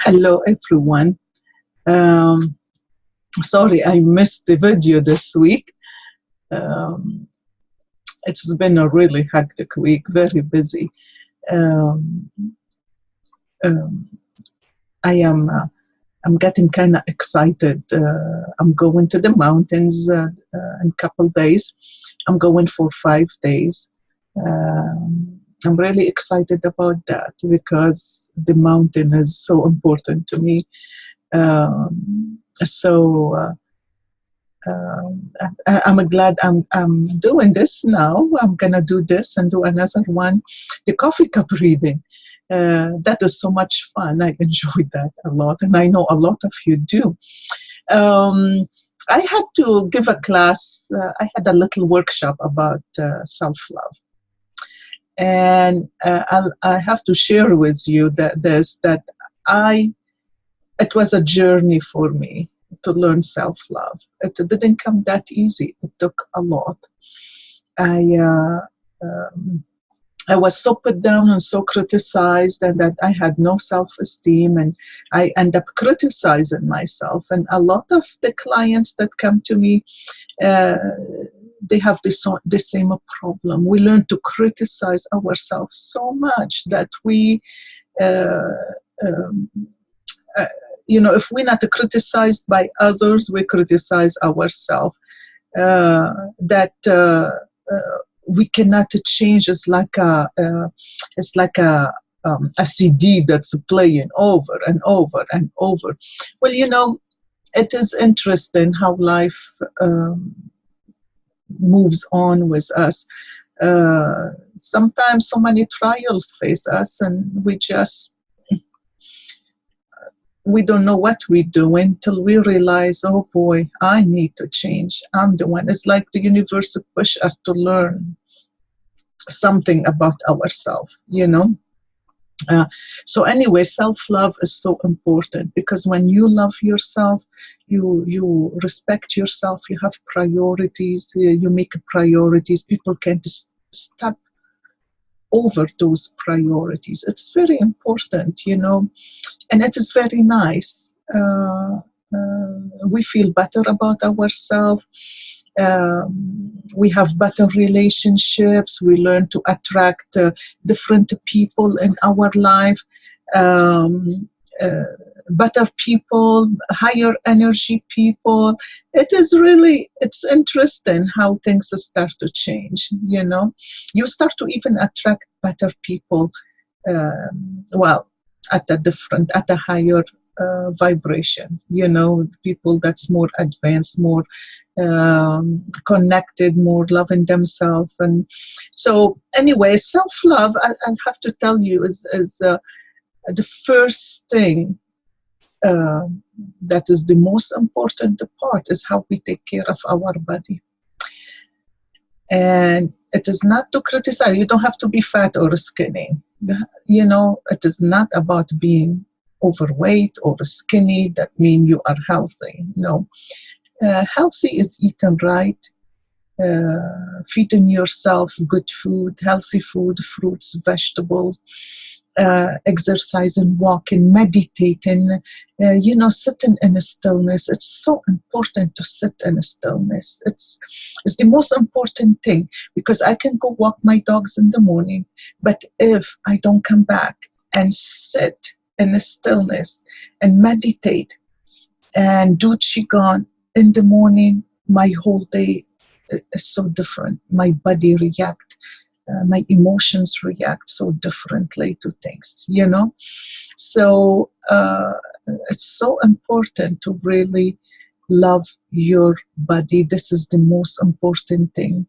Hello, everyone. Um, Sorry, I missed the video this week. Um, it's been a really hectic week, very busy. Um, um, I am. I'm getting kind of excited. I'm going to the mountains in a couple days. I'm going for 5 days. I'm really excited about that because the mountain is so important to me. So I'm glad I'm doing this now. I'm gonna do this and do another one, the coffee cup reading. That is so much fun. I enjoy that a lot, and I know a lot of you do. Um, I had to give a class. I had a little workshop about self-love, and I have to share with you that I it was a journey for me to learn self-love. It didn't come that easy. It took a lot. I um, I was so put down and so criticized, and that I had no self-esteem, and I end up criticizing myself. And a lot of the clients that come to me, uh, they have the same problem. We learn to criticize ourselves so much that we uh, um, uh, if we're not criticized by others, we criticize ourselves. That we cannot change. It's like a CD that's playing over and over and over. Well, it is interesting how life moves on with us. Sometimes so many trials face us, and we don't know what we're doing till we realize, oh boy, I need to change. I'm the one. It's like the universe push us to learn something about ourselves. Uh, so anyway, self-love is so important because when you love yourself, you respect yourself, you have priorities, you make priorities. People can't step over those priorities. It's very important, and it is very nice. We feel better about ourselves. We have better relationships. We learn to attract different people in our life, um, uh, better people, higher energy people. It's interesting how things start to change. You start to even attract better people, well, at a higher vibration, people that's more advanced, more connected, more loving themselves. And so anyway, self-love, I have to tell you, is the first thing uh, that is the most important part, is how we take care of our body. And it is not to criticize. You don't have to be fat or skinny. It is not about being overweight or skinny that mean you are healthy. No. Healthy is eating right, feeding yourself good food, healthy food, fruits, vegetables, exercising, walking, meditating, sitting in a stillness. It's so important to sit in a stillness. It's the most important thing, because I can go walk my dogs in the morning, but if I don't come back and sit in a stillness and meditate and do qigong in the morning, my whole day is so different. My body react, my emotions react so differently to things. So it's so important to really love your body. This is the most important thing.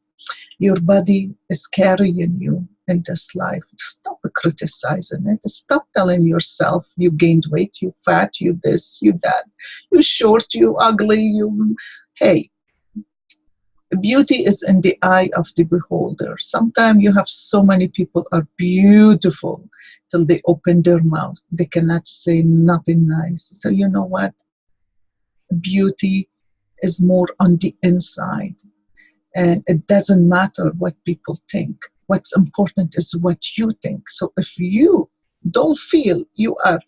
Your body is carrying you in this life. Stop criticizing it. Stop telling yourself you gained weight, you fat, you this, you that, you short, you ugly, you. Hey, beauty is in the eye of the beholder. Sometimes you have so many people are beautiful till they open their mouth. They cannot say nothing nice. So you know what? Beauty is more on the inside. And it doesn't matter what people think. What's important is what you think. So if you don't feel you are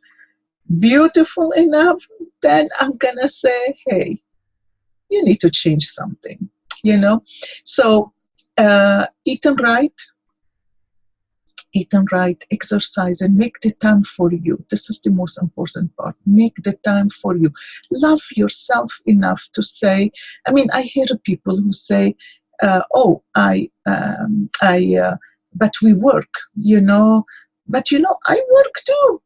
beautiful enough, then I'm gonna say, hey, you need to change something, you know. So eating right, exercise, and make the time for you. This is the most important part. Make the time for you. Love yourself enough to say, I mean, I hear people who say, oh, but we work, you know, but you know, I work too.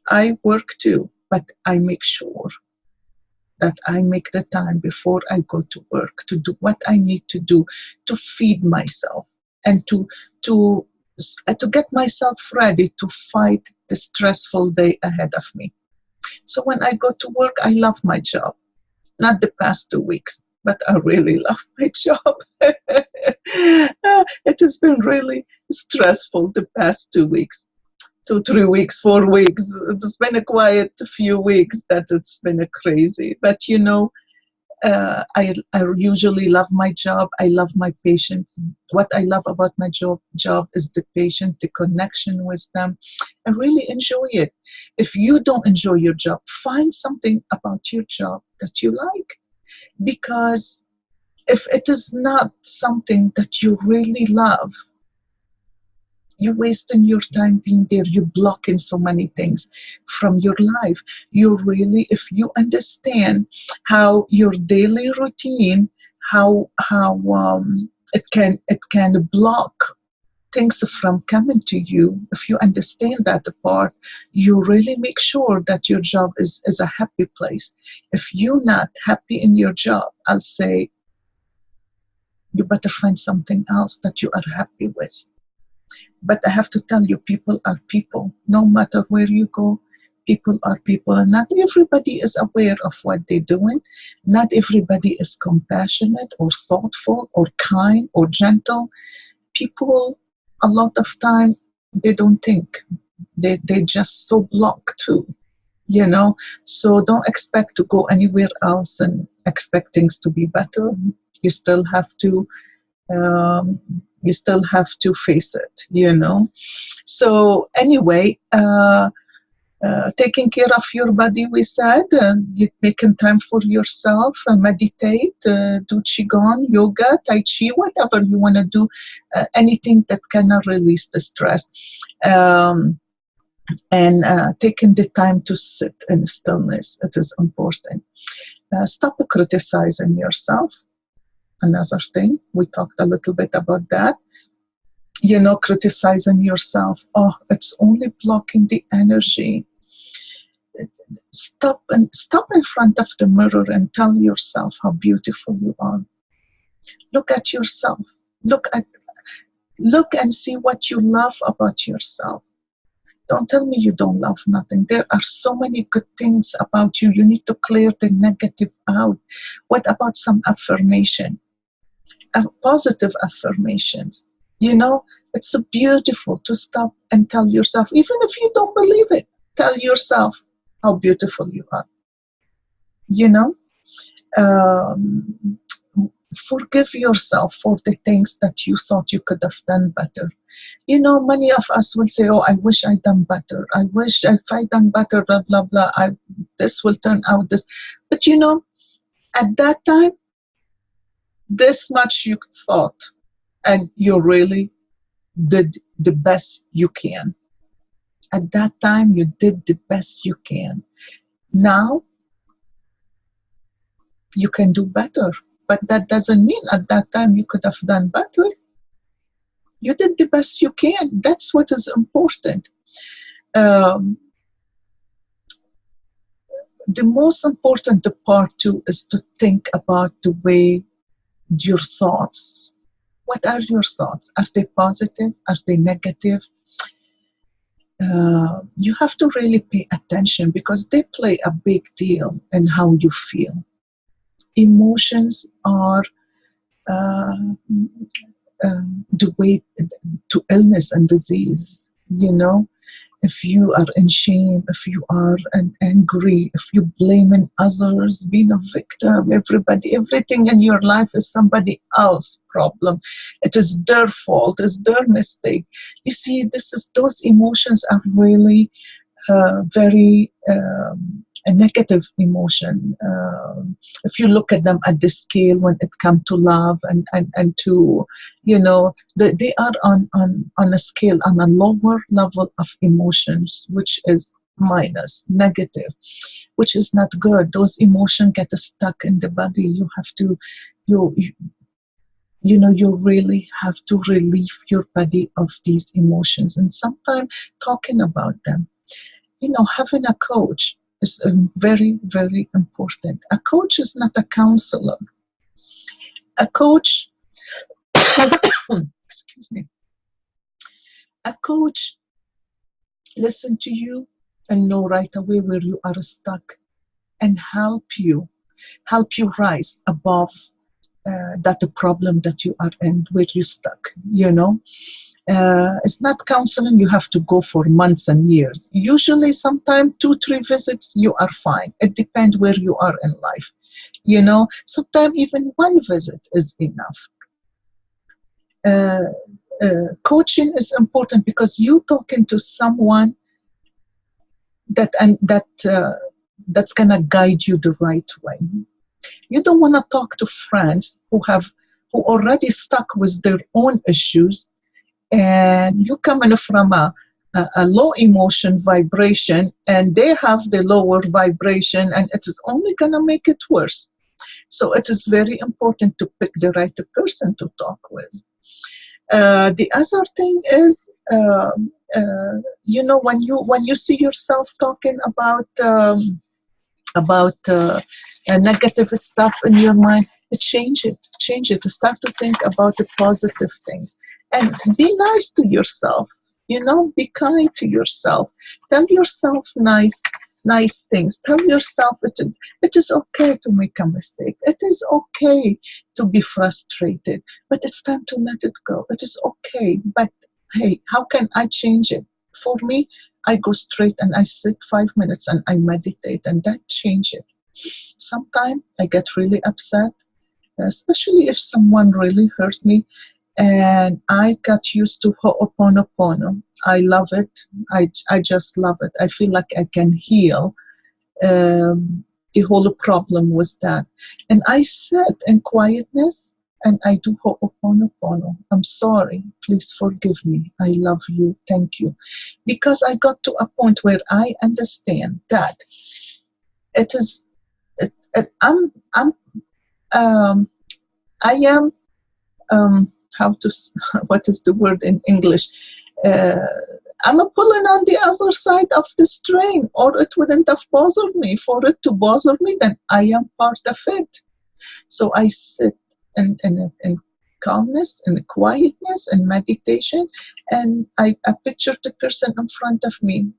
I work too, but I make sure that I make the time before I go to work to do what I need to do to feed myself and to to get myself ready to fight the stressful day ahead of me. So when I go to work, I love my job. Not the past 2 weeks, but I really love my job. It has been really stressful the past 2 weeks. 2, 3 weeks, 4 weeks. It's been a quiet few weeks that it's been a crazy. But you know, I usually love my job. I love my patients. What I love about my job is the patient, the connection with them. I really enjoy it. If you don't enjoy your job, find something about your job that you like. Because if it is not something that you really love, you're wasting your time being there. You're blocking so many things from your life. You really, if you understand how your daily routine, how it can block things from coming to you. If you understand that part, you really make sure that your job is a happy place. If you're not happy in your job, I'll say you better find something else that you are happy with. But I have to tell you, people are people. No matter where you go, people are people. And not everybody is aware of what they're doing. Not everybody is compassionate or thoughtful or kind or gentle. People, a lot of time, they don't think. They just so blocked too, you know. So don't expect to go anywhere else and expect things to be better. You still have to um, face it, you know. So anyway, taking care of your body, we said, you making time for yourself, meditate, do qigong, yoga, tai chi, whatever you want to do, anything that can release the stress. And taking the time to sit in stillness, it is important. Stop criticizing yourself. Another thing, we talked a little bit about that. You know, criticizing yourself, oh, it's only blocking the energy. Stop in front of the mirror and tell yourself how beautiful you are. Look at yourself. Look and see what you love about yourself. Don't tell me you don't love nothing. There are so many good things about you. You need to clear the negative out. What about some affirmation? Positive affirmations. You know, it's so beautiful to stop and tell yourself, even if you don't believe it, tell yourself how beautiful you are. You know, um, forgive yourself for the things that you thought you could have done better. You know, many of us will say, oh, I wish I'd done better. I wish if I'd done better, blah, blah, blah. This will turn out this. But you know, at that time, this much you thought, and you really did the best you can. At that time, you did the best you can. Now, you can do better. But that doesn't mean at that time you could have done better. You did the best you can. That's what is important. Um, the most important part too is to think about the way your thoughts. What are your thoughts? Are they positive? Are they negative? You have to really pay attention because they play a big deal in how you feel. Emotions are uh, the way to illness and disease, you know. if you are in shame, if you are angry, if you blaming others, being a victim, everything in your life is somebody else's problem. It is their fault, it's their mistake. You see, those emotions are really very a negative emotion. If you look at them at the scale when it comes to love and to, they are on a scale, on a lower level of emotions, which is minus, negative, which is not good. Those emotions get stuck in the body. You have to, you really have to relieve your body of these emotions. And sometimes talking about them, having a coach is very, very important. A coach is not a counselor. A coach, excuse me, a coach listen to you and know right away where you are stuck and help you rise above that problem that you are in, where you stuck. It's not counseling you have to go for months and years. Usually, sometimes 2-3 visits, you are fine. It depends where you are in life. Sometimes even one visit is enough. Coaching is important because you talking to someone that's gonna guide you the right way. You don't want to talk to friends who already stuck with their own issues, and you coming from a low emotion vibration, and they have the lower vibration, and it is only going to make it worse. So it is very important to pick the right person to talk with. The other thing is, when you see yourself talking about negative stuff in your mind, change it, start to think about the positive things, and be nice to yourself, be kind to yourself, tell yourself nice things, tell yourself it is okay to make a mistake, it is okay to be frustrated, but it's time to let it go. It is okay, but hey, how can I change it? For me, I go straight and I sit 5 minutes and I meditate, and that changes it. Sometimes I get really upset, especially if someone really hurt me, and I got used to Ho'oponopono. I love it. I just love it. I feel like I can heal the whole problem with that. And I sit in quietness and I do Ho'oponopono. I'm sorry. Please forgive me. I love you. Thank you. Because I got to a point where I understand that it is. I am. How to? What is the word in English? Uh, I'm a pulling on the other side of the string, or it wouldn't have bothered me. For it to bother me, then I am part of it. So I sit in calmness and quietness and meditation, and I picture the person in front of me,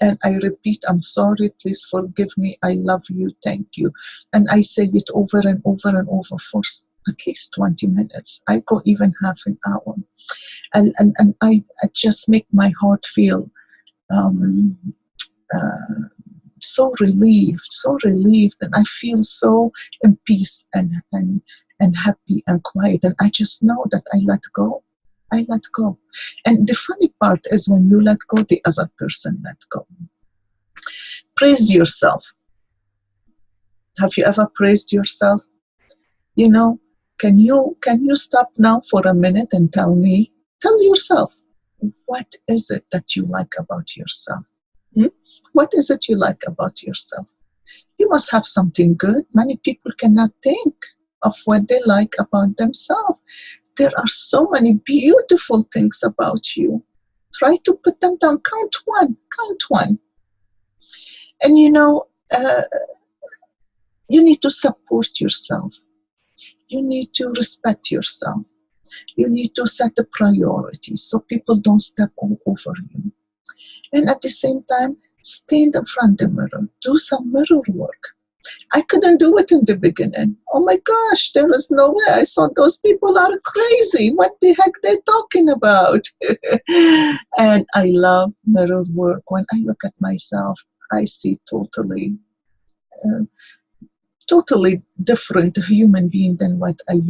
and I repeat, I'm sorry, please forgive me, I love you, thank you. And I say it over and over and over for at least 20 minutes. I go even half an hour. And I just make my heart feel um, uh, so relieved, and I feel so in peace and happy and quiet. And I just know that I let go. I let go. And the funny part is when you let go, the other person let go. Praise yourself. Have you ever praised yourself? Can you stop now for a minute and tell yourself, what is it that you like about yourself? What is it you like about yourself? You must have something good. Many people cannot think of what they like about themselves. There are so many beautiful things about you. Try to put them down. Count one. And you need to support yourself. You need to respect yourself. You need to set the priorities so people don't step all over you. And at the same time, stand in front of the mirror. Do some mirror work. I couldn't do it in the beginning. Oh my gosh, there is no way. I thought those people are crazy. What the heck they talking about? And I love mirror work. When I look at myself, I see uh, totally different human being than what I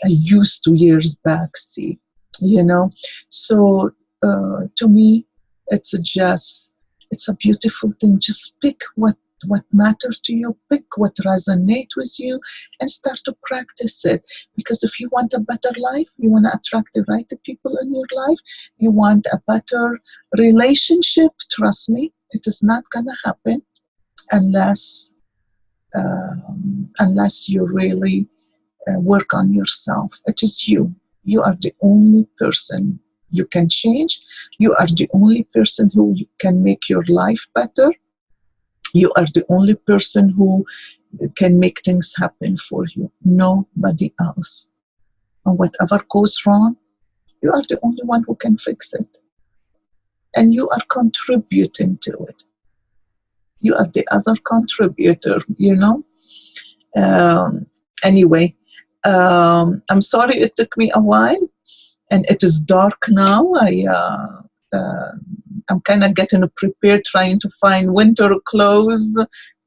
used to years back see, you know. So to me, it's just it's a beautiful thing. Just pick what matters to you, pick what resonates with you, and start to practice it. Because if you want a better life, you want to attract the right people in your life, you want a better relationship, trust me, it is not gonna happen unless unless you really work on yourself. It is you. You are the only person you can change. You are the only person who can make your life better. You are the only person who can make things happen for you. Nobody else. And whatever goes wrong, you are the only one who can fix it. And you are contributing to it. You are the other contributor, you know? Um, anyway, I'm sorry it took me a while, and it is dark now. I'm kind of getting prepared, trying to find winter clothes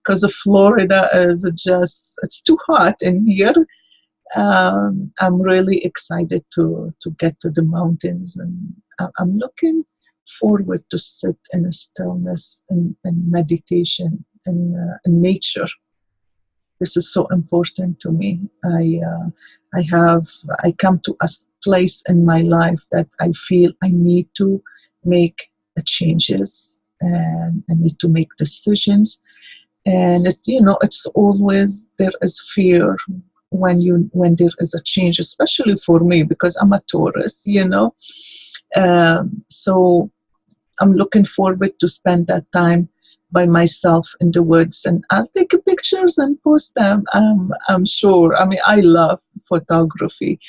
because of Florida is just it's too hot in here. I'm really excited to get to the mountains, and I'm looking forward to sit in a stillness and meditation in nature. This is so important to me. I come to a place in my life that I feel I need to make changes, and I need to make decisions. And it's always there is fear when there is a change, especially for me because I'm a Taurus. So I'm looking forward to spend that time by myself in the woods, and I'll take pictures and post them. I'm sure. I mean, I love photography,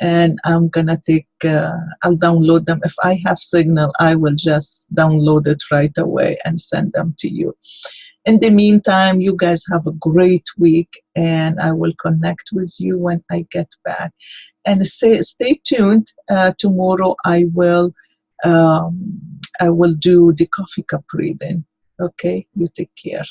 and I'll download them. If I have signal, I will just download it right away and send them to you. In the meantime, you guys have a great week, and I will connect with you when I get back. And stay tuned. Tomorrow um, I will do the coffee cup reading. Okay, you take care.